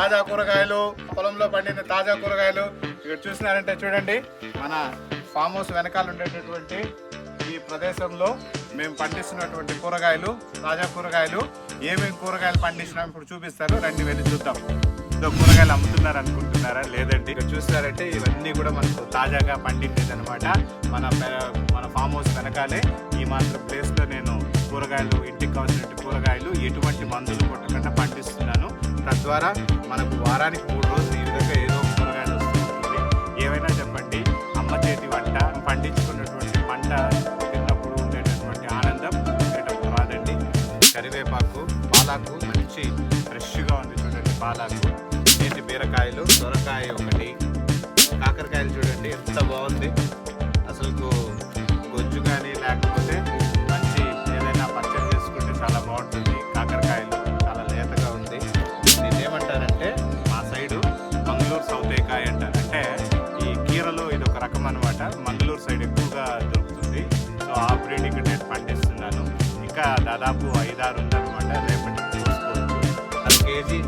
తాజా కూరగాయలు, పొలంలో పండిన తాజా కూరగాయలు. ఇక్కడ చూసినారంటే చూడండి, మన ఫామ్ హౌస్ వెనకాల ఉండేటటువంటి ఈ ప్రదేశంలో మేము పండిస్తున్నటువంటి కూరగాయలు, తాజా కూరగాయలు. ఏమేమి కూరగాయలు పండిస్తున్నాం ఇప్పుడు చూపిస్తారు, రండి వెళ్ళి చూద్దాం. ఇదో కూరగాయలు అమ్ముతున్నారు అనుకుంటున్నారా? లేదండి, ఇక్కడ చూస్తారంటే ఇవన్నీ కూడా మనకు తాజాగా పండించేది అనమాట. మన ఫామ్ హౌస్ వెనకాలే ఈ మాత్రం ప్లేస్లో నేను కూరగాయలు, ఇంటికి కావాల్సిన కూరగాయలు ఎటువంటి మందులు కొట్టకుండా పండిస్తున్నాను. తద్వారా మనకు వారానికి 3 రోజులు ఈ విధంగా ఏదో కూరగాయలు వస్తుంది. ఏమైనా చెప్పండి, అమ్మ చేతి వంట, పండించుకున్నటువంటి పంట తిన్నప్పుడు ఉండేటటువంటి ఆనందం ఉండేటప్పుడు రాదండి. కరివేపాకు, పాలాకు మంచి ఫ్రెష్గా ఉంది చూడండి. పాలాకు, నేతి బీరకాయలు, సొరకాయ ఒకటి, కాకరకాయలు చూడండి ఎంత బాగుంది. అసలు గొజ్జు కానీ లేకపోతే మంచి ఏదైనా పచ్చడి చేసుకుంటే చాలా బాగుంటుంది. కాకరకాయలు చాలా లేతగా ఉంది. దీన్ని ఏమంటారంటే మా సైడు మంగళూరు సౌతేకాయ అంటారు. అంటే ఈ కీరలో ఇది ఒక రకం అనమాట. మంగళూరు సైడ్ ఎక్కువగా దొరుకుతుంది. సో ఆ బ్రీడ్ ఇక్కడ నేను పండిస్తున్నాను. ఇంకా దాదాపు 5-6 ఉందన్నమాట. రేపటికి చూసుకోవచ్చు. అది కేజీ